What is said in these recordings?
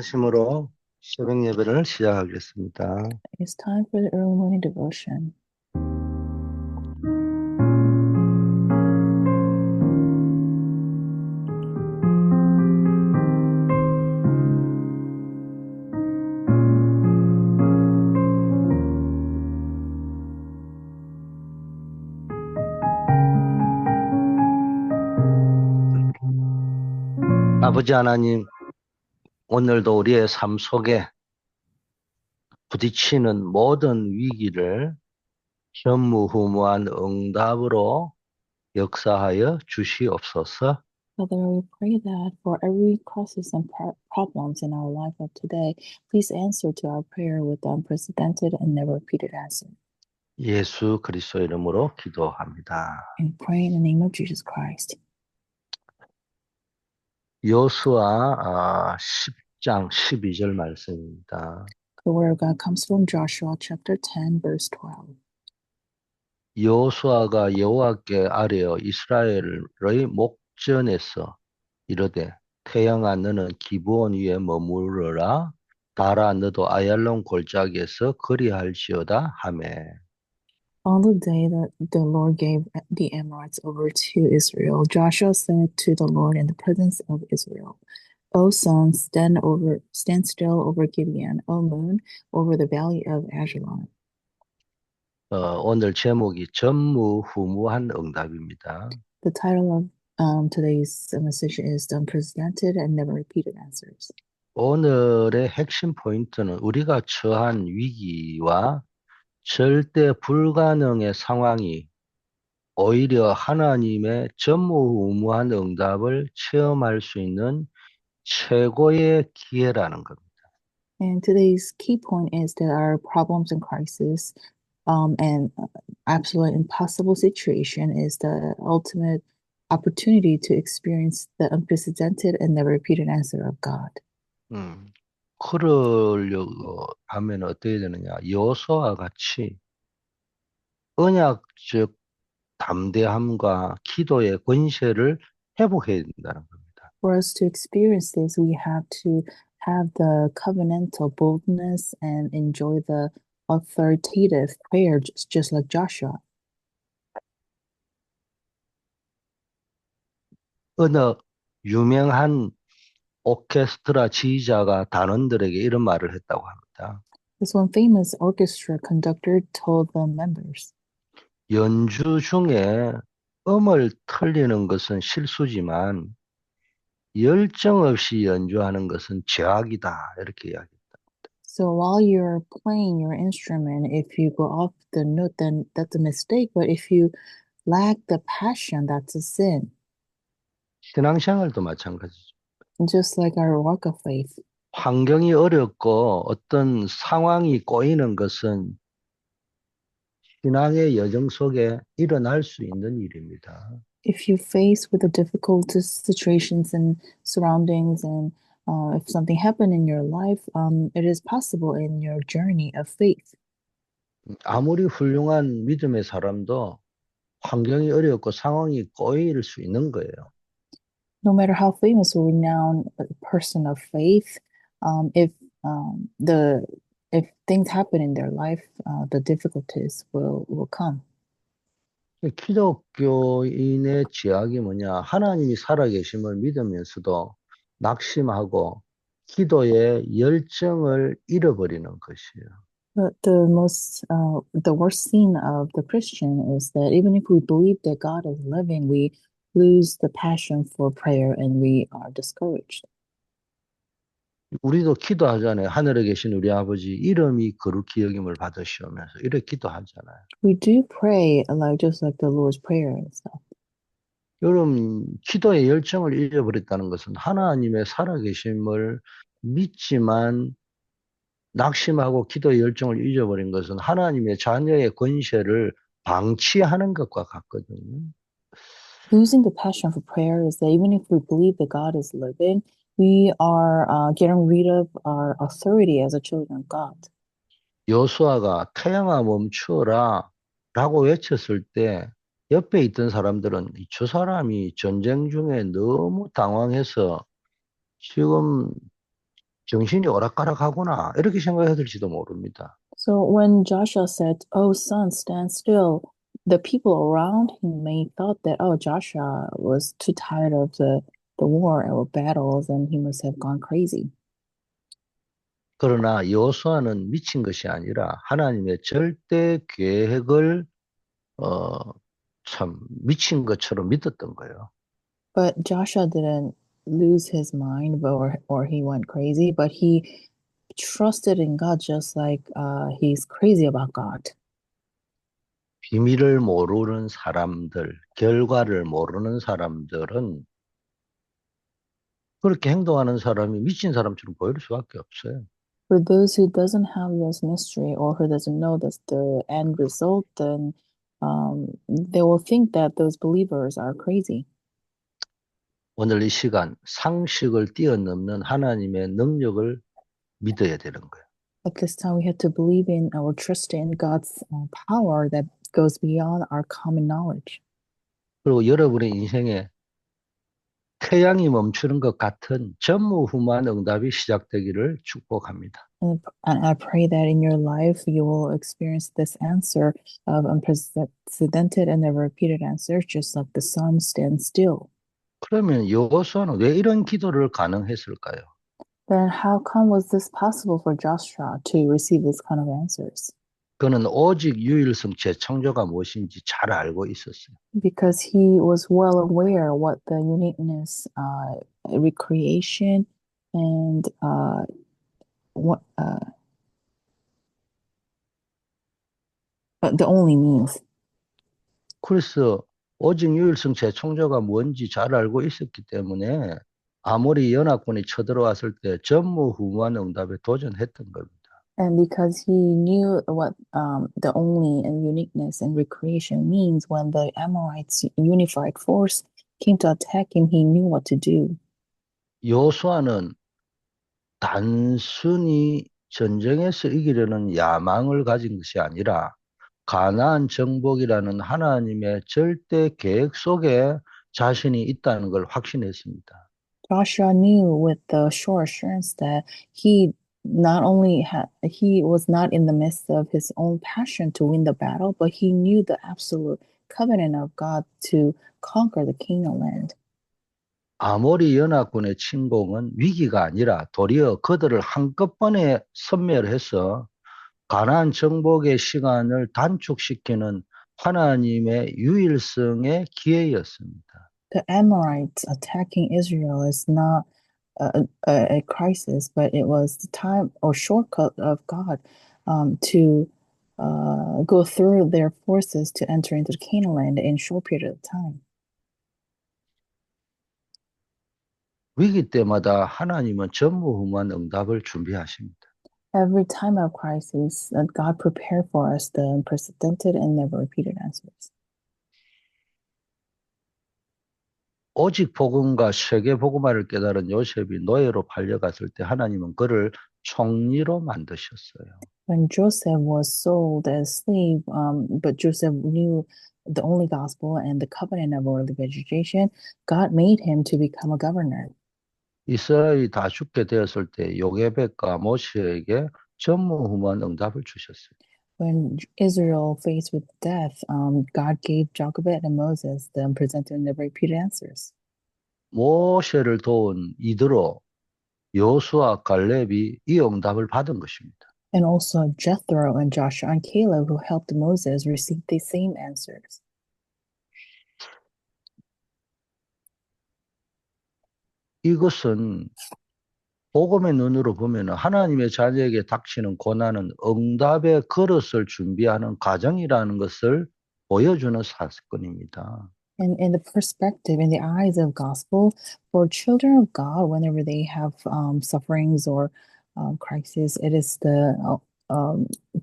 하심으로 새벽 예배를 시작하겠습니다. It's time for the early morning devotion. 아버지 하나님, 오늘도 우리의 삶 속에 부딪히는 모든 위기를 전무후무한 응답으로 역사하여 주시옵소서. Father, we pray that for every crisis and problems in our life of today, please answer to our prayer with unprecedented and never repeated answer. 예수 그리스도 이름으로 기도합니다. And pray in the name of Jesus Christ. 여호수아 10장 12절 말씀입니다. The word of God comes from Joshua chapter 10, verse 12. 여호수아가 여호와께 아뢰어 이스라엘의 목전에서 이르되 태영아 너는 기브온 위에 머무르라 달아 너도 아얄론 골짜기에서 거리할지어다 하매. On the day that the Lord gave the Amorites over to Israel, Joshua said to the Lord in the presence of Israel, O sun, stand still over Gibeon. O moon, over the valley of Ajalon. 오늘 제목이 전무후무한 응답입니다. The title of today's message is The Unprecedented and Never Repeated Answers. 오늘의 핵심 포인트는 우리가 처한 위기와 절대 불가능의 상황이 오히려 하나님의 전무후무한 응답을 체험할 수 있는 최고의 기회라는 겁니다. And today's key point is that our problems and crisis and absolute impossible situation is the ultimate opportunity to experience the unprecedented and never repeated answer of God. 그러려고 하면 어떻게 되느냐? 여호수아와 같이 언약적 담대함과 기도의 권세를 회복해야 된다는 겁니다. For us to experience this, we have to have the covenantal boldness and enjoy the authoritative prayer, just like Joshua. 어느 유명한 오케스트라 지휘자가 단원들에게 이런 말을 했다고 합니다. This one famous orchestra conductor told the members, 연주 중에 음을 틀리는 것은 실수지만 열정 없이 연주하는 것은 죄악이다. 이렇게 이야기했다. so while you're playing your instrument, if you go off the note, then that's a mistake. But if you lack the passion, that's a sin. 신앙생활도 마찬가지죠. Just like our walk of faith. 환경이 어렵고 어떤 상황이 꼬이는 것은 신앙의 여정 속에 일어날 수 있는 일입니다. If you face with the difficult situations and surroundings, and if something happened in your life, it is possible in your journey of faith. 아무리 훌륭한 믿음의 사람도 환경이 어렵고 상황이 꼬일 수 있는 거예요. No matter how famous or renowned a person of faith, if the if things happen in their life, the difficulties will come. 기독교인의 죄악이 뭐냐? 하나님이 살아계심을 믿으면서도 낙심하고 기도의 열정을 잃어버리는 것이에요. But the worst sin of the Christian is that even if we believe that God is living, we lose the passion for prayer and we are discouraged. 우리도 기도하잖아요. 하늘에 계신 우리 아버지 이름이 거룩히 여김을 받으시오면서 이렇게 기도하잖아요. We do pray just like the Lord's Prayer and stuff. 여러분, 기도의 열정을 잃어버렸다는 것은 하나님의 살아계심을 믿지만 낙심하고 기도의 열정을 잊어버린 것은 하나님의 자녀의 권세를 방치하는 것과 같거든요. Losing the passion for prayer is that even if we believe that God is living, we are getting rid of our authority as a children of God. 여호수아가 태양아 멈추어라 라고 외쳤을 때 옆에 있던 사람들은 저 사람이 전쟁 중에 너무 당황해서 지금 정신이 오락가락하구나. 이렇게 생각해야 될지도 모릅니다. So when Joshua said, "Oh, son, stand still," the people around him may thought that, oh, Joshua was too tired of the war or battles and he must have gone crazy. 그러나 여호수아는 미친 것이 아니라 하나님의 절대 계획을 어, 참 미친 것처럼 믿었던 거예요. But Joshua didn't lose his mind or he went crazy, but he trusted in God just like he's crazy about God. 비밀을 모르는 사람들, 결과를 모르는 사람들은 그렇게 행동하는 사람이 미친 사람처럼 보일 수밖에 없어요. For those who doesn't have this mystery or who doesn't know this the end result, then they will think that those believers are crazy. 오늘 이 시간 상식을 뛰어넘는 하나님의 능력을 믿어야 되는 거예요. At this time, we have to believe in or trust in God's power that goes beyond our common knowledge. 그리고 여러분의 인생에 태양이 멈추는 것 같은 전무후무한 응답이 시작되기를 축복합니다. And I pray that in your life you will experience this answer of unprecedented and never repeated answers, just like the sun stands still. 그러면 여호수아는 왜 이런 기도를 가능했을까요? Then how come was this possible for Joshua to receive this kind of answers? 그는 오직 유일성 재창조가 무엇인지 잘 알고 있었어요. Because he was well aware what the uniqueness, recreation, and what the only means. 그래서 오직 유일성 재창조가 뭔지 잘 알고 있었기 때문에 아모리 연합군이 쳐들어왔을 때 전무후무한 응답에 도전했던 겁니다. And because he knew what the only and uniqueness and recreation means, when the Amorites' unified force came to attack him, he knew what to do. 여호수아는 단순히 전쟁에서 이기려는 야망을 가진 것이 아니라 가나안 정복이라는 하나님의 절대 계획 속에 자신이 있다는 걸 확신했습니다. Joshua knew with the sure assurance that he not only he was not in the midst of his own passion to win the battle, but he knew the absolute covenant of God to conquer the Canaan land. 아모리 연합군의 침공은 위기가 아니라 도리어 그들을 한꺼번에 섬멸해서 가나안 정복의 시간을 단축시키는 하나님의 유일성의 기회였습니다. The Amorites attacking Israel is not a crisis, but it was the time or shortcut of God to go through their forces to enter into the Canaan land in a short period of time. 위기 때마다 하나님은 전무후무한 응답을 준비하십니다. Every time of crisis, God prepared for us the unprecedented and never repeated answers. 오직 복음과 세계 복음화를 깨달은 요셉이 노예로 팔려갔을 때 하나님은 그를 총리로 만드셨어요. When Joseph was sold as slave, but Joseph knew the only gospel and the covenant of worldly vegetation, God made him to become a governor. 이스라엘이 다 죽게 되었을 때 요게벳과 모세에게 전무후무한 응답을 주셨어요. When Israel faced with death, God gave Jochebed and Moses the unprecedented and never repeated answers. 모세를 도운 이드로, 여호수아, 갈렙이 이 응답을 받은 것입니다. And also Jethro and Joshua and Caleb, who helped Moses, receive the same answers. 이것은 복음의 눈으로 보면 하나님의 자녀에게 닥치는 고난은 응답의 그릇을 준비하는 과정이라는 것을 보여주는 사건입니다. And in the perspective, in the eyes of gospel, for children of God, whenever they have sufferings or crises, it is the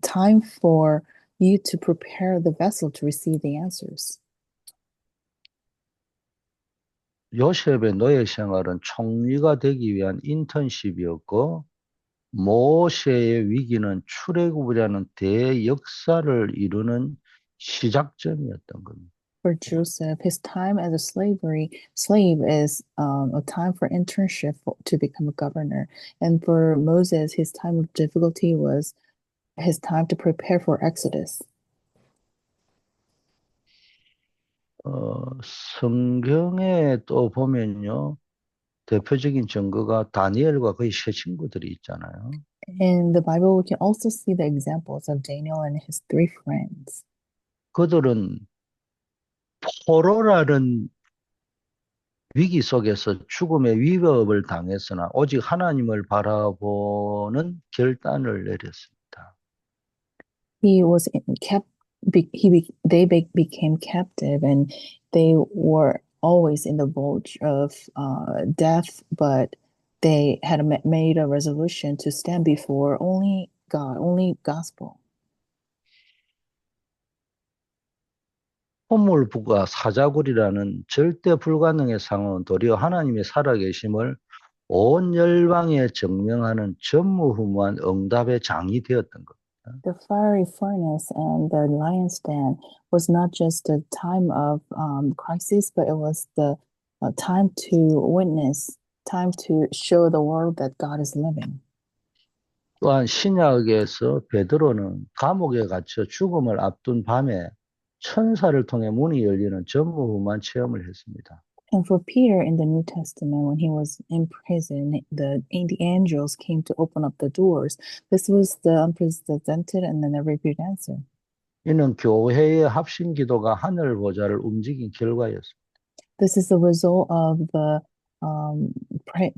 time for you to prepare the vessel to receive the answers. 요셉의 노예 생활은 총리가 되기 위한 인턴십이었고 모세의 위기는 출애굽이라는 대역사를 이루는 시작점이었던 겁니다. For Joseph, his time as a slave is a time for internship to become a governor. And for Moses, his time of difficulty was his time to prepare for Exodus. 성경에 또 보면요. 대표적인 증거가 다니엘과 그의 세 친구들이 있잖아요. In the Bible, we can also see the examples of Daniel and his three friends. 그들은 포로라는 위기 속에서 죽음의 위협을 당했으나 오직 하나님을 바라보는 결단을 내렸습니다. He was kept. Became captive, and they were always in the verge of death. But they had made a resolution to stand before only God, only gospel. 호물부가 사자굴이라는 절대 불가능의 상황은 도리어 하나님의 살아계심을 온 열방에 증명하는 전무후무한 응답의 장이 되었던 것. The fiery furnace and the lion's den was not just a time of crisis, but it was the time to witness, time to show the world that God is living. 또한 신약에서 베드로는 감옥에 갇혀 죽음을 앞둔 밤에 천사를 통해 문이 열리는 전무후무한 체험을 했습니다. And for Peter in the New Testament, when he was in prison, the angels came to open up the doors. This was the unprecedented and the never repeated answer. 이는 교회의 합심 기도가 하늘 보좌를 움직인 결과였습니다. This is the result of the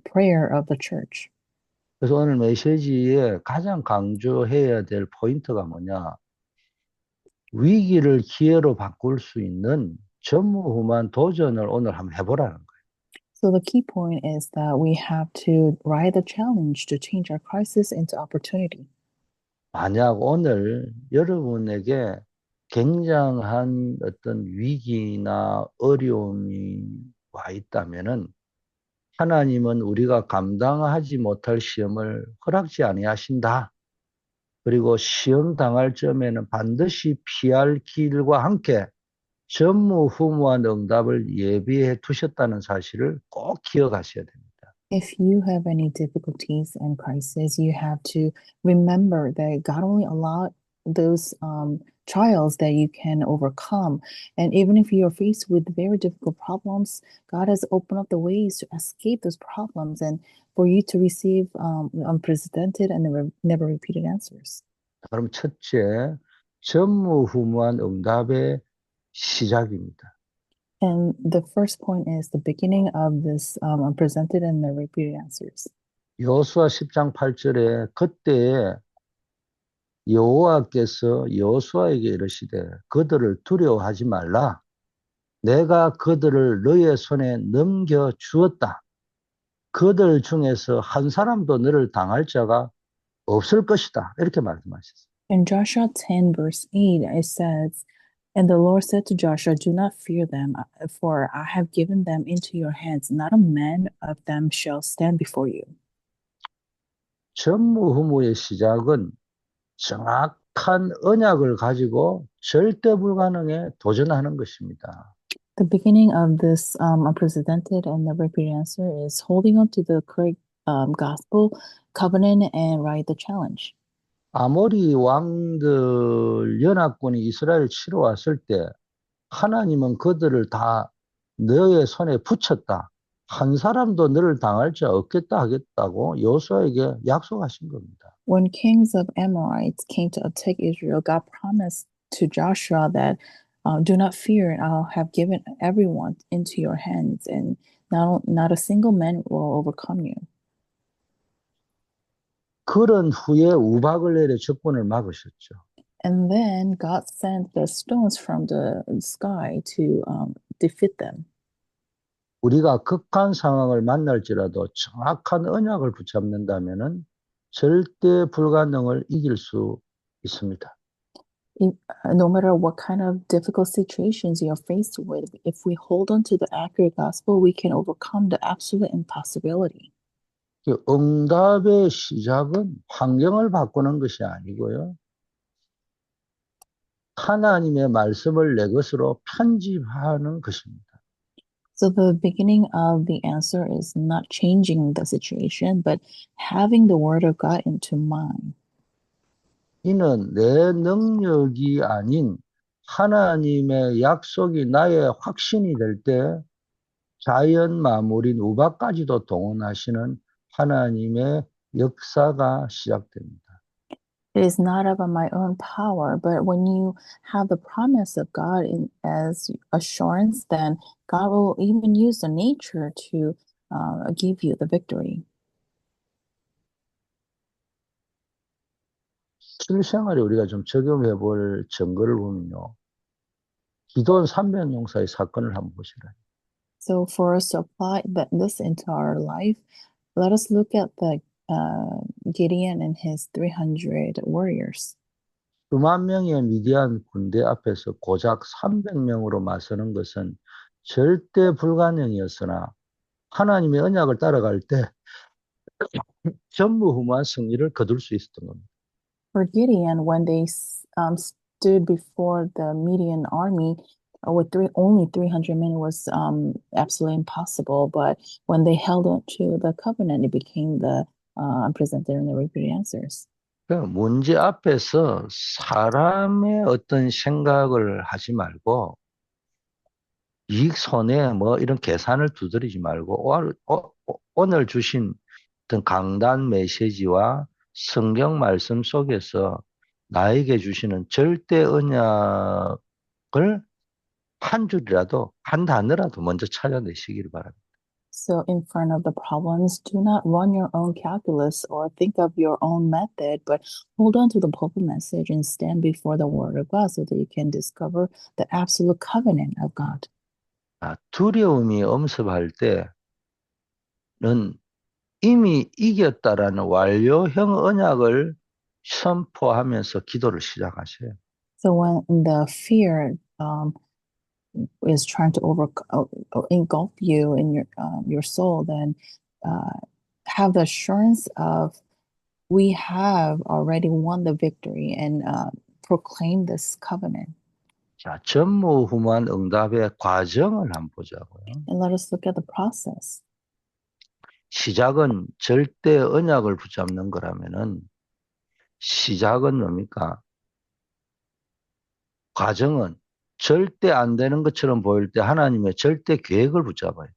prayer of the church. 그래서 오늘 메시지에 가장 강조해야 될 포인트가 뭐냐? 위기를 기회로 바꿀 수 있는 전무후무한 도전을 오늘 한번 해보라는 거예요. So the key point is that we have to ride the challenge to change our crisis into opportunity. 만약 오늘 여러분에게 굉장한 어떤 위기나 어려움이 와 있다면은 하나님은 우리가 감당하지 못할 시험을 허락지 아니하신다. 그리고 시험 당할 점에는 반드시 피할 길과 함께 전무후무한 응답을 예비해 두셨다는 사실을 꼭 기억하셔야 됩니다. If you have any difficulties and crises, you have to remember that God only allowed those trials that you can overcome. And even if you're faced with very difficult problems, God has opened up the ways to escape those problems and for you to receive unprecedented and never repeated answers. 그럼 첫째, 전무후무한 응답의 시작입니다. And the first point is the beginning of this unprecedented and never repeated answers. 여호수아 10장 8절에 그때에 여호와께서 여호수아에게 이르시되 그들을 두려워하지 말라. 내가 그들을 너의 손에 넘겨 주었다. 그들 중에서 한 사람도 너를 당할 자가 없을 것이다. 이렇게 말씀하셨어요. In Joshua 10, verse 8, it says, And the Lord said to Joshua, Do not fear them, for I have given them into your hands. Not a man of them shall stand before you. 전무후무의 시작은 정확한 언약을 가지고 절대 불가능에 도전하는 것입니다. The beginning of this unprecedented and never repeated answer is holding on to the correct gospel, covenant, and ride the challenge. 아모리 왕들 연합군이 이스라엘을 치러 왔을 때 하나님은 그들을 다 너의 손에 붙였다. 한 사람도 너를 당할 자 없겠다 하겠다고 여호수아에게 약속하신 겁니다. When kings of Amorites came to attack Israel, God promised to Joshua that do not fear, and I'll have given everyone into your hands, and not a single man will overcome you. 그런 후에 우박을 내려 적군을 막으셨죠. And then God sent the stones from the sky to defeat them. 우리가 극한 상황을 만날지라도 정확한 언약을 붙잡는다면은 절대 불가능을 이길 수 있습니다. No matter what kind of difficult situations you are faced with, if we hold on to the accurate gospel, we can overcome the absolute impossibility. 응답의 시작은 환경을 바꾸는 것이 아니고요. 하나님의 말씀을 내 것으로 편집하는 것입니다. So the beginning of the answer is not changing the situation, but having the word of God into mind. 이는 내 능력이 아닌 하나님의 약속이 나의 확신이 될 때 자연 마무리인 우박까지도 동원하시는 하나님의 역사가 시작됩니다. It is not about my own power, but when you have the promise of God as assurance, then God will even use the nature to give you the victory. 실생활에 우리가 좀 적용해 볼 증거를 보면요. 기도원 300용사의 사건을 한번 보시라. So for us to apply this into our life, let us look at the Gideon and his 300 warriors. 수만 명의 미디안 군대 앞에서 고작 300명으로 맞서는 것은 절대 불가능이었으나 하나님의 언약을 따라갈 때 전무후무한 승리를 거둘 수 있었던 겁니다. For Gideon, when they stood before the Median army with only 300 men, it was absolutely impossible. But when they held on to the covenant, it became the presented and the repeated answers. 그 문제 앞에서 사람의 어떤 생각을 하지 말고 이익 손해 뭐 이런 계산을 두드리지 말고 오늘 주신 어떤 강단 메시지와 성경 말씀 속에서 나에게 주시는 절대 언약을 한 줄이라도 한 단어라도 먼저 찾아내시기를 바랍니다. So, in front of the problems, do not run your own calculus or think of your own method, but hold on to the pulpit message and stand before the Word of God so that you can discover the absolute covenant of God. 두려움이 엄습할 때는 이미 이겼다라는 완료형 언약을 선포하면서 기도를 시작하세요. So, when the fear is trying to engulf you in your soul, then have the assurance of we have already won the victory and proclaim this covenant. 자, 전무후무한 응답의 과정을 한번 보자고요. And let us look at the process. 시작은 절대 언약을 붙잡는 거라면은 시작은 뭡니까? 과정은 절대 안 되는 것처럼 보일 때 하나님의 절대 계획을 붙잡아야 돼요.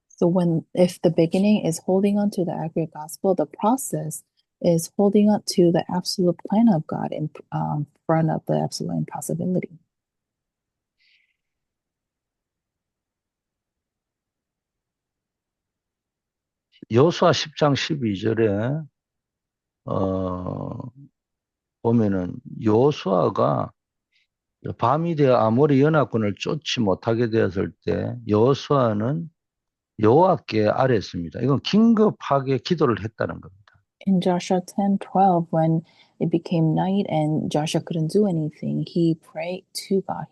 So if the beginning is holding on to the accurate gospel, the process is holding on to the absolute plan of God in front of the absolute impossibility. 여호수아 10장 12절에 보면은 여호수아가 밤이 되어 아모리 연합군을 쫓지 못하게 되었을 때 여호수아는 여호와께 아뢰었습니다. 이건 긴급하게 기도를 했다는 겁니다. In Joshua 10:12, when it became night and Joshua couldn't do anything, he prayed to God.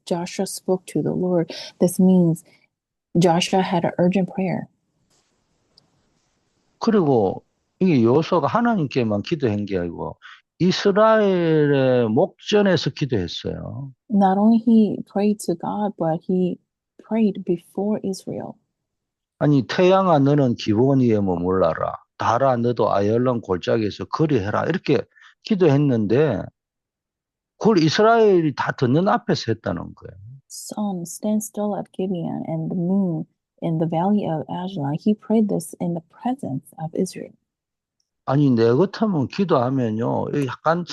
Joshua spoke to the Lord. This means Joshua had an urgent prayer. 그리고 이게 여호수아가 하나님께만 기도한 게 아니고 이스라엘의 목전에서 기도했어요. Not only he prayed to God, but he prayed before Israel. 아니 태양아 너는 기브온에 머물러라. 달아 너도 아열론 골짜기에서 거리해라. 이렇게 기도했는데 그걸 이스라엘이 다 듣는 앞에서 했다는 거예요. Sun, stand still at Gibeon, and the moon in the valley of Ajalon. He prayed this in the presence of Israel. 아니 내 같으면 기도하면요 약간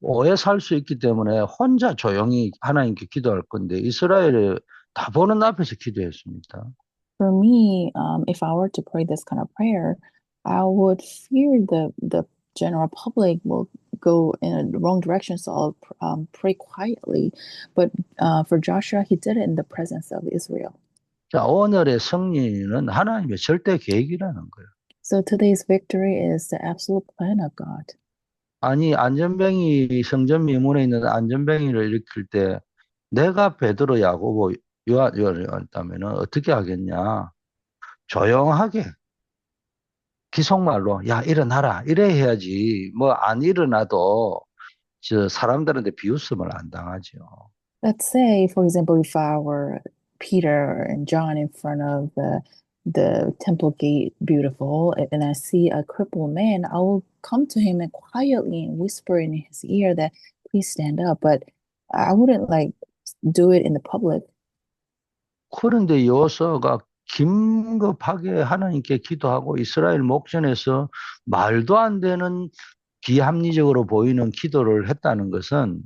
오해 살 수 있기 때문에 혼자 조용히 하나님께 기도할 건데 이스라엘에 다 보는 앞에서 기도했습니다. For me, if I were to pray this kind of prayer, I would fear the general public will go in the wrong direction, so I'll pray quietly. But for Joshua, he did it in the presence of Israel. 자, 오늘의 승리는 하나님의 절대 계획이라는 거예요. So today's victory is the absolute plan of God. 아니 안전뱅이 성전 미문에 있는 안전뱅이를 일으킬 때 내가 베드로 야고보 요한이었다면 어떻게 하겠냐? 조용하게 기속말로 야 일어나라 이래 해야지 뭐 안 일어나도 저 사람들한테 비웃음을 안 당하죠. Let's say, for example, if I were Peter and John in front of the temple gate, beautiful, and I see a crippled man, I will come to him and quietly and whisper in his ear that please stand up. But I wouldn't like do it in the public. 그런데 여호수아가 긴급하게 하나님께 기도하고 이스라엘 목전에서 말도 안 되는 비합리적으로 보이는 기도를 했다는 것은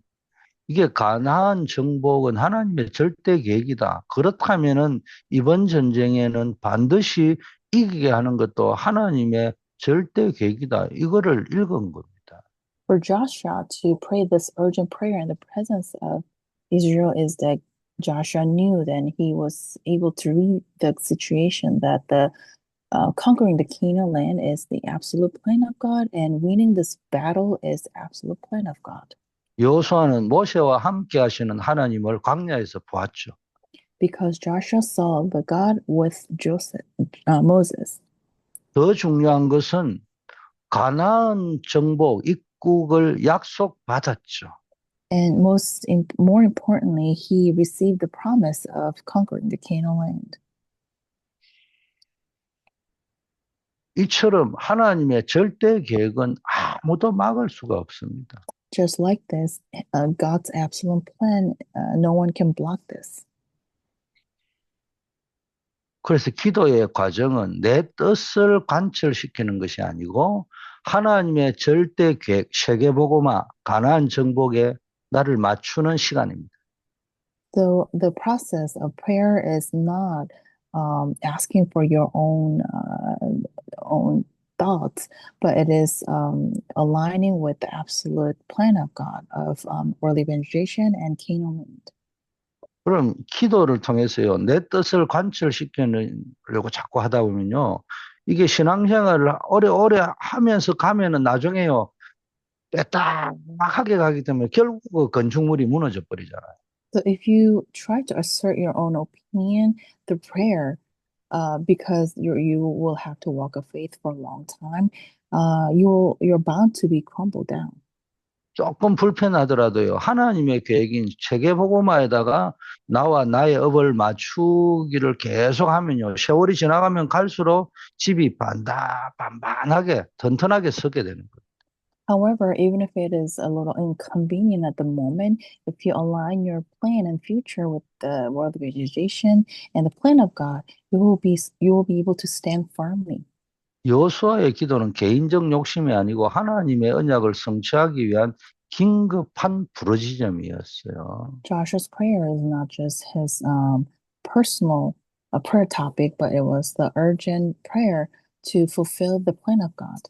이게 가나안 정복은 하나님의 절대 계획이다. 그렇다면은 이번 전쟁에는 반드시 이기게 하는 것도 하나님의 절대 계획이다. 이거를 읽은 겁니다. For Joshua to pray this urgent prayer in the presence of Israel is that Joshua knew that he was able to read the situation that the conquering the Canaan land is the absolute plan of God, and winning this battle is the absolute plan of God. 여호수아는 모세와 함께 하시는 하나님을 광야에서 보았죠. Because Joshua saw the God with Moses. 더 중요한 것은 가나안 정복 입국을 약속받았죠. And more importantly, he received the promise of conquering the Canaan land. 이처럼 하나님의 절대 계획은 아무도 막을 수가 없습니다. Just like this, God's absolute plan, no one can block this. 그래서 기도의 과정은 내 뜻을 관철시키는 것이 아니고 하나님의 절대 계획, 세계복음화, 가나안 정복에 나를 맞추는 시간입니다. So the process of prayer is not asking for your own thoughts, but it is aligning with the absolute plan of God of world evangelization and kingdom land. 그럼 기도를 통해서요, 내 뜻을 관철시키려고 자꾸 하다 보면요, 이게 신앙생활을 오래 하면서 가면은 나중에요, 빼딱하게 가기 때문에 결국 그 건축물이 무너져 버리잖아요. So if you try to assert your own opinion through prayer, because you will have to walk of faith for a long time, you're bound to be crumbled down. 조금 불편하더라도요, 하나님의 계획인 세계복음화에다가 나와 나의 업을 맞추기를 계속 하면요, 세월이 지나가면 갈수록 집이 반반하게, 튼튼하게 서게 되는 거예요. However, even if it is a little inconvenient at the moment, if you align your plan and future with the world organization and the plan of God, you will be able to stand firmly. 여호수아의 기도는 개인적 욕심이 아니고 하나님의 언약을 성취하기 위한 긴급한 부르짖음이었어요. Joshua's prayer is not just his personal prayer topic, but it was the urgent prayer to fulfill the plan of God.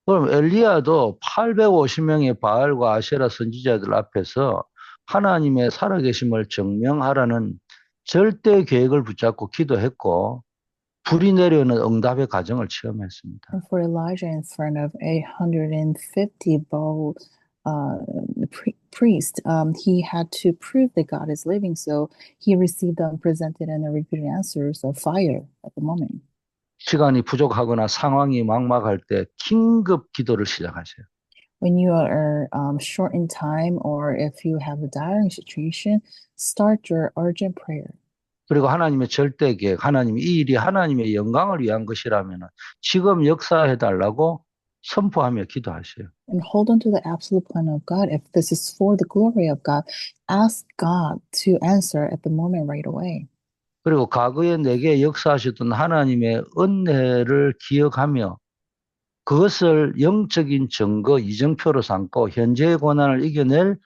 그럼 엘리야도 850명의 바알과 아세라 선지자들 앞에서 하나님의 살아계심을 증명하라는 절대 계획을 붙잡고 기도했고 불이 내려오는 응답의 과정을 체험했습니다. And for Elijah in front of 850 bold priests, he had to prove that God is living. So he received the unprecedented and repeated answers of fire at the moment. 시간이 부족하거나 상황이 막막할 때 긴급 기도를 시작하세요. When you are short in time or if you have a dire situation, start your urgent prayer. 그리고 하나님의 절대 계획, 이 일이 하나님의 영광을 위한 것이라면 지금 역사해달라고 선포하며 기도하세요. And hold on to the absolute plan of God. If this is for the glory of God, ask God to answer at the moment right away. 그리고 과거에 내게 역사하셨던 하나님의 은혜를 기억하며 그것을 영적인 증거, 이정표로 삼고 현재의 고난을 이겨낼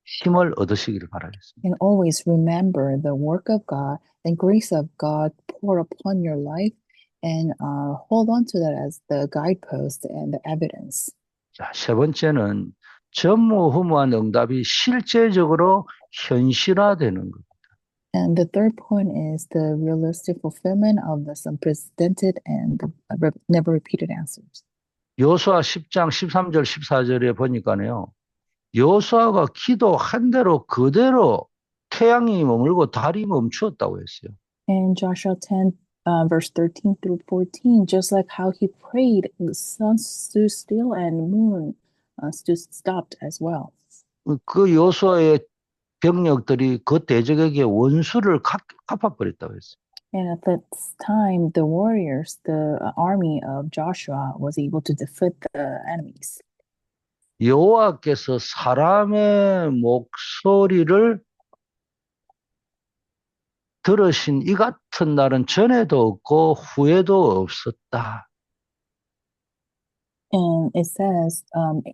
힘을 얻으시기를 바라겠습니다. And always remember the work of God and grace of God pour upon your life and hold on to that as the guidepost and the evidence. 자, 세 번째는 전무후무한 응답이 실제적으로 현실화되는 것. And the third point is the realistic fulfillment of the unprecedented and the never repeated answers. 여호수아 10장 13절 14절에 보니까요. 여호수아가 기도한 대로 그대로 태양이 머물고 달이 멈추었다고 했어요. And Joshua 10, verse 13 through 14, just like how he prayed, the sun stood still and moon stopped as well. 그 요수아의 병력들이 그 대적에게 원수를 갚아버렸다고 했어요. And at that time, the warriors, the army of Joshua, was able to defeat the enemies. 여호와께서 사람의 목소리를 들으신 이 같은 날은 전에도 없고 후에도 없었다. And it says,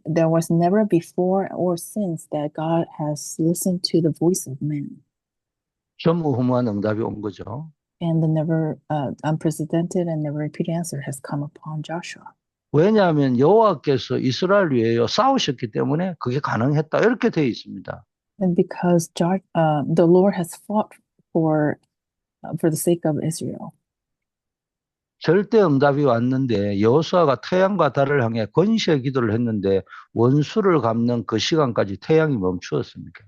there was never before or since that God has listened to the voice of men. 전무후무한 응답이 온 거죠. And the never unprecedented and never repeated answer has come upon Joshua. 왜냐하면 여호와께서 이스라엘 위하여 싸우셨기 때문에 그게 가능했다. 이렇게 되어 있습니다. And because the Lord has fought for the sake of Israel. 절대 응답이 왔는데 여호수아가 태양과 달을 향해 건시의 기도를 했는데 원수를 갚는 그 시간까지 태양이 멈추었습니까?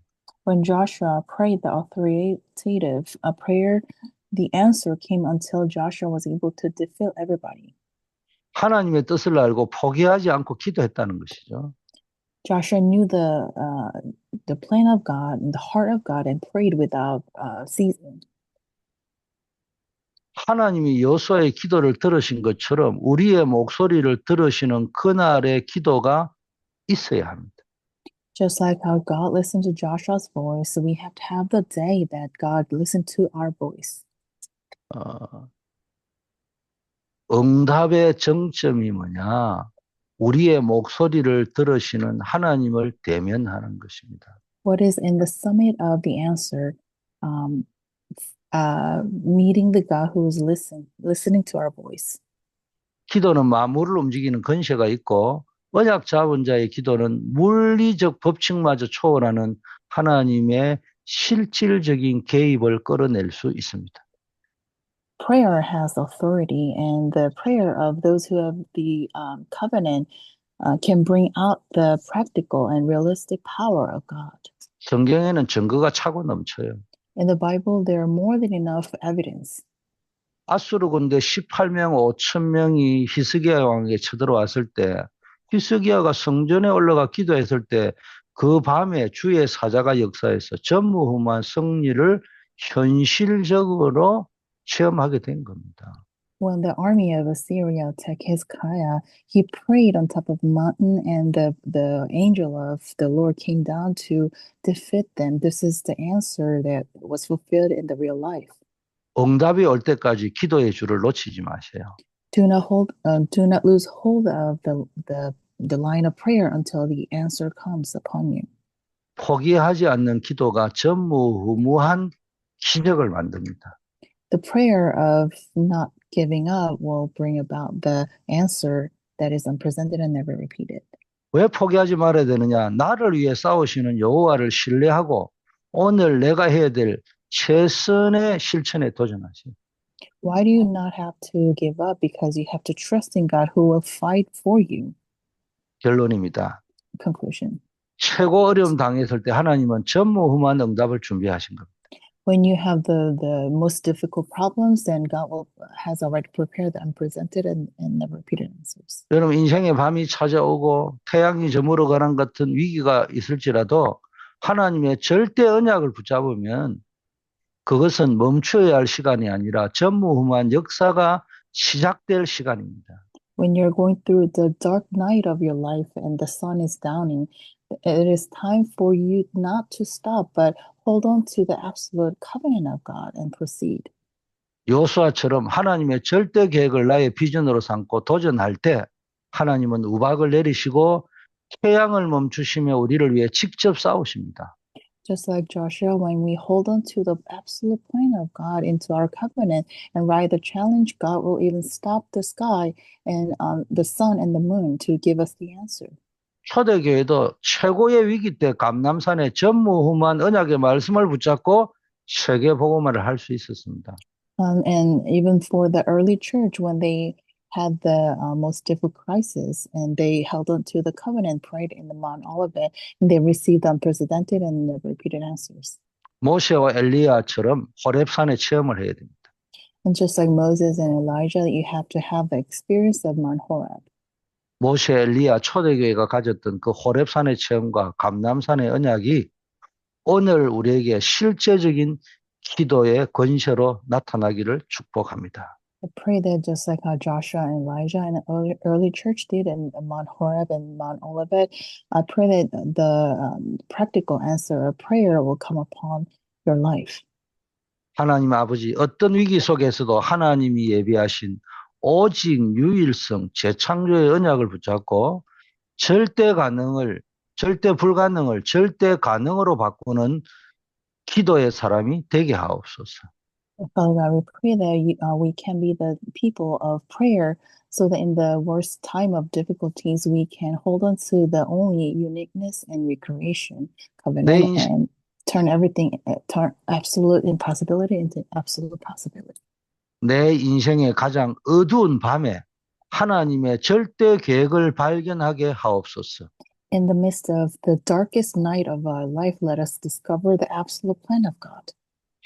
When Joshua prayed the authoritative prayer, the answer came until Joshua was able to defeat everybody. 하나님의 뜻을 알고 포기하지 않고 기도했다는 것이죠. Joshua knew the plan of God and the heart of God and prayed without ceasing. 하나님이 여호수아의 기도를 들으신 것처럼 우리의 목소리를 들으시는 그날의 기도가 있어야 합니다. Just like how God listened to Joshua's voice, we have to have the day that God listened to our voice. 응답의 정점이 뭐냐? 우리의 목소리를 들으시는 하나님을 대면하는 것입니다. What is in the summit of the answer? Meeting the God who is listening to our voice. 기도는 만물을 움직이는 권세가 있고 언약 잡은 자의 기도는 물리적 법칙마저 초월하는 하나님의 실질적인 개입을 끌어낼 수 있습니다. Prayer has authority, and the prayer of those who have the covenant can bring out the practical and realistic power of God. 성경에는 증거가 차고 넘쳐요. In the Bible, there are more than enough evidence. 아수르 군대 18명 5천 명이 히스기야 왕에게 쳐들어왔을 때 히스기야가 성전에 올라가 기도했을 때 그 밤에 주의 사자가 역사해서 전무후무한 승리를 현실적으로 체험하게 된 겁니다. When the army of Assyria attacked Hezekiah, he prayed on top of the mountain, and the angel of the Lord came down to defeat them. This is the answer that was fulfilled in the real life. 응답이 올 때까지 기도의 줄을 놓치지 마세요. Do not lose hold of the line of prayer until the answer comes upon you. 포기하지 않는 기도가 전무후무한 기적을 만듭니다. The prayer of not giving up will bring about the answer that is unprecedented and never repeated. 왜 포기하지 말아야 되느냐? 나를 위해 싸우시는 여호와를 신뢰하고 오늘 내가 해야 될 최선의 실천에 도전하세요. Why do you not have to give up? Because you have to trust in God who will fight for you. 결론입니다. Conclusion. 최고 어려움 당했을 때 하나님은 전무후무한 응답을 준비하신 겁니다. When you have the most difficult problems, then God has already prepared the unprecedented and never repeated answers. 여러분 인생의 밤이 찾아오고 태양이 저물어가는 같은 위기가 있을지라도 하나님의 절대 언약을 붙잡으면 그것은 멈춰야 할 시간이 아니라 전무후무한 역사가 시작될 시간입니다. When you're going through the dark night of your life and the sun is downing, it is time for you not to stop, but hold on to the absolute covenant of God and proceed. 여호수아처럼 하나님의 절대 계획을 나의 비전으로 삼고 도전할 때 하나님은 우박을 내리시고 태양을 멈추시며 우리를 위해 직접 싸우십니다. Just like Joshua, when we hold on to the absolute plan of God into our covenant and ride the challenge, God will even stop the sky and the sun and the moon to give us the answer. 초대교회도 최고의 위기 때 감람산에 전무후무한 언약의 말씀을 붙잡고 세계 복음화를 할 수 있었습니다. And even for the early church, when they had the most difficult crisis and they held on to the covenant, prayed in the Mount Olivet, and they received unprecedented and never repeated answers. 모세와 엘리야처럼 호렙산의 체험을 해야 됩니다. And just like Moses and Elijah, you have to have the experience of Mount Horeb. 모세, 엘리야, 초대교회가 가졌던 그 호렙산의 체험과 감람산의 언약이 오늘 우리에게 실제적인 기도의 권세로 나타나기를 축복합니다. I pray that just like how Joshua and Elijah and the early church did in Mount Horeb and Mount Olivet, I pray that the practical answer of prayer will come upon your life. 하나님 아버지, 어떤 위기 속에서도 하나님이 예비하신 오직 유일성, 재창조의 언약을 붙잡고 절대 불가능을 절대 가능으로 바꾸는 기도의 사람이 되게 하옵소서. Father God, we pray that we can be the people of prayer so that in the worst time of difficulties, we can hold on to the only uniqueness and recreation 내, covenant 인, and turn absolute impossibility into absolute possibility. 내 인생의 가장 어두운 밤에 하나님의 절대 계획을 발견하게 하옵소서. In the midst of the darkest night of our life, let us discover the absolute plan of God.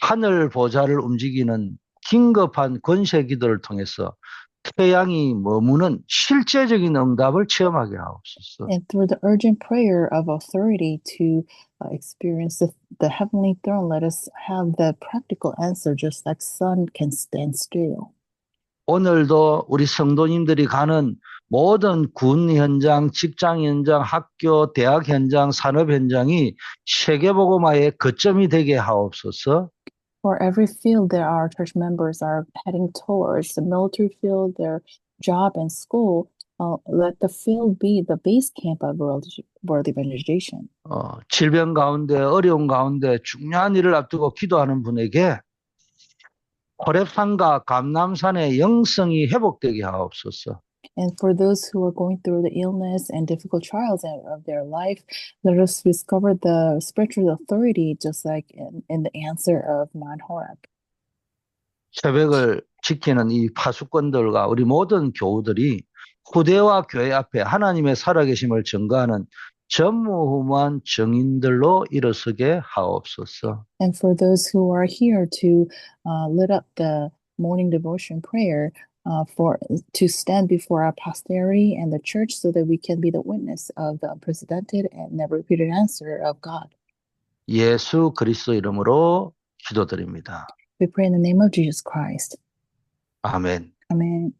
하늘 보좌를 움직이는 긴급한 권세 기도를 통해서 태양이 머무는 실제적인 응답을 체험하게 하옵소서. And through the urgent prayer of authority to experience the heavenly throne, let us have the practical answer, just like sun can stand still. 오늘도 우리 성도님들이 가는 모든 군 현장, 직장 현장, 학교, 대학 현장, 산업 현장이 세계복음화의 거점이 되게 하옵소서. For every field that our church members are heading towards, the military field, their job and school, let the field be the base camp of world evangelization. 질병 가운데, 어려운 가운데 중요한 일을 앞두고 기도하는 분에게 호렙산과 감람산의 영성이 회복되게 하옵소서. And for those who are going through the illness and difficult trials of their life, let us discover the spiritual authority, just like in the answer of Mount Horeb. 새벽을 지키는 이 파수꾼들과 우리 모든 교우들이 후대와 교회 앞에 하나님의 살아계심을 증거하는 전무후무한 증인들로 일어서게 하옵소서. And for those who are here to lit up the morning devotion prayer, to stand before our posterity and the church, so that we can be the witness of the unprecedented and never repeated answer of God. 예수 그리스도 이름으로 기도드립니다. We pray in the name of Jesus Christ. 아멘. Amen.